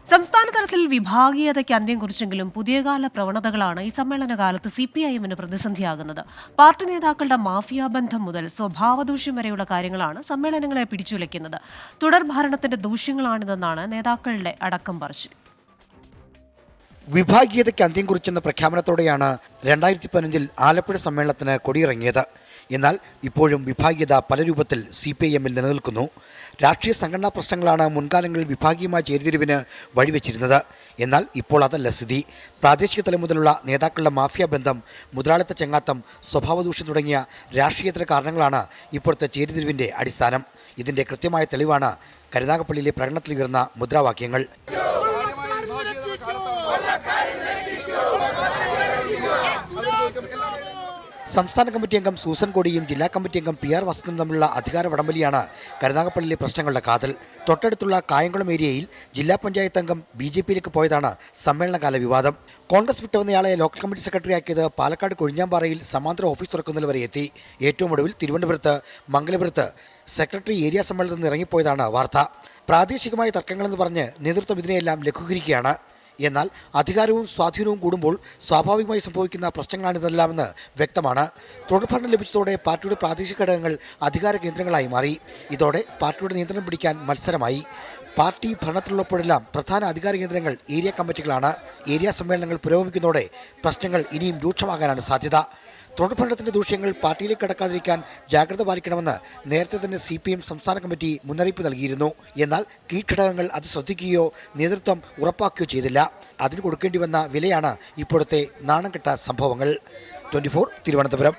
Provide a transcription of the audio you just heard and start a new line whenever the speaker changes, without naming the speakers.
സംസ്ഥാന തലത്തിൽ വിഭാഗീയതയ്ക്ക് അന്ത്യം കുറിച്ചെങ്കിലും പുതിയകാല പ്രവണതകളാണ് ഈ സമ്മേളന കാലത്ത് CPIM-ന് പ്രതിസന്ധിയാകുന്നത്. പാർട്ടി നേതാക്കളുടെ മാഫിയ ബന്ധം മുതൽ സ്വഭാവദൂഷ്യം വരെയുള്ള കാര്യങ്ങളാണ് സമ്മേളനങ്ങളെ പിടിച്ചുലയ്ക്കുന്നത്. തുടർ ഭരണത്തിന്റെ ദൂഷ്യങ്ങളാണിതെന്നാണ് നേതാക്കളുടെ അടക്കം പറച്ചിൽ.
വിഭാഗീയതയ്ക്ക് അന്ത്യം കുറിച്ചെന്ന പ്രഖ്യാപനത്തോടെയാണ് 2015-ൽ ആലപ്പുഴ സമ്മേളനത്തിന് കൊടിയിറങ്ങിയത്. എന്നാൽ ഇപ്പോഴും വിഭാഗീയത പല രൂപത്തിൽ CPIM-ൽ നിലനിൽക്കുന്നു. രാഷ്ട്രീയ സംഘടനാ പ്രശ്നങ്ങളാണ് മുൻകാലങ്ങളിൽ വിഭാഗീയമായ ചേരിതിരിവിന് വഴിവെച്ചിരുന്നത്. എന്നാൽ ഇപ്പോൾ അതല്ല സ്ഥിതി. പ്രാദേശിക തലം മുതലുള്ള നേതാക്കളുടെ മാഫിയ ബന്ധം, മുതലാളിത്ത ചങ്ങാത്തം, സ്വഭാവദൂഷ്യം തുടങ്ങിയ രാഷ്ട്രീയേതര കാരണങ്ങളാണ് ഇപ്പോഴത്തെ ചേരിതിരിവിന്റെ അടിസ്ഥാനം. ഇതിന്റെ കൃത്യമായ തെളിവാണ് കരുനാഗപ്പള്ളിയിലെ പ്രകടനത്തിലുയർന്ന മുദ്രാവാക്യങ്ങൾ. സംസ്ഥാന കമ്മിറ്റി അംഗം സൂസൻ കോടിയും ജില്ലാ കമ്മിറ്റി അംഗം PR വസന്തനും തമ്മിലുള്ള അധികാര വടംവലിയാണ് കരുനാഗപ്പള്ളിയിലെ പ്രശ്നങ്ങളുടെ കാതൽ. തൊട്ടടുത്തുള്ള കായംകുളം ഏരിയയിൽ ജില്ലാ പഞ്ചായത്ത് അംഗം BJP-യിലേക്ക് പോയതാണ് സമ്മേളനകാല വിവാദം. കോൺഗ്രസ് വിട്ടുവന്നയാളെ ലോക്കൽ കമ്മിറ്റി സെക്രട്ടറിയാക്കിയത് പാലക്കാട് കൊഴിഞ്ഞാമ്പാറയിൽ സമാന്തര ഓഫീസ് തുറക്കുന്നതിൽ വരെ എത്തി. ഏറ്റവും ഒടുവിൽ തിരുവനന്തപുരത്ത് മംഗലപുരത്ത് സെക്രട്ടറി ഏരിയ സമ്മേളനത്തിൽ നിന്ന് ഇറങ്ങിപ്പോയതാണ് വാർത്ത. പ്രാദേശികമായ തർക്കങ്ങളെന്ന് പറഞ്ഞ് നേതൃത്വം ഇതിനെയെല്ലാം ലഘൂകരിക്കുകയാണ്. എന്നാൽ അധികാരവും സ്വാധീനവും കൂടുമ്പോൾ സ്വാഭാവികമായി സംഭവിക്കുന്ന പ്രശ്നങ്ങളാണിതെല്ലാമെന്ന് വ്യക്തമാണ്. തുടർഭരണം ലഭിച്ചതോടെ പാർട്ടിയുടെ പ്രാദേശിക ഘടകങ്ങൾ അധികാര കേന്ദ്രങ്ങളായി മാറി. ഇതോടെ പാർട്ടിയുടെ നിയന്ത്രണം പിടിക്കാൻ മത്സരമായി. പാർട്ടി ഭരണത്തിലുള്ളപ്പോഴെല്ലാം പ്രധാന അധികാര കേന്ദ്രങ്ങൾ ഏരിയ കമ്മിറ്റികളാണ്. ഏരിയ സമ്മേളനങ്ങൾ പുരോഗമിക്കുന്നതോടെ പ്രശ്നങ്ങൾ ഇനിയും രൂക്ഷമാകാനാണ് സാധ്യത. തുടർഭരണത്തിന്റെ ദൂഷ്യങ്ങൾ പാർട്ടിയിലേക്ക് കടക്കാതിരിക്കാൻ ജാഗ്രത പാലിക്കണമെന്ന് നേരത്തെ തന്നെ CPM സംസ്ഥാന കമ്മിറ്റി മുന്നറിയിപ്പ് നൽകിയിരുന്നു. എന്നാൽ കീഴ്ഘടകങ്ങൾ അത് ശ്രദ്ധിക്കുകയോ നേതൃത്വം ഉറപ്പാക്കുകയോ ചെയ്തില്ല. അതിന് കൊടുക്കേണ്ടി വന്ന വിലയാണ് ഇപ്പോഴത്തെ നാണം കെട്ട സംഭവങ്ങൾ. 24 തിരുവനന്തപുരം.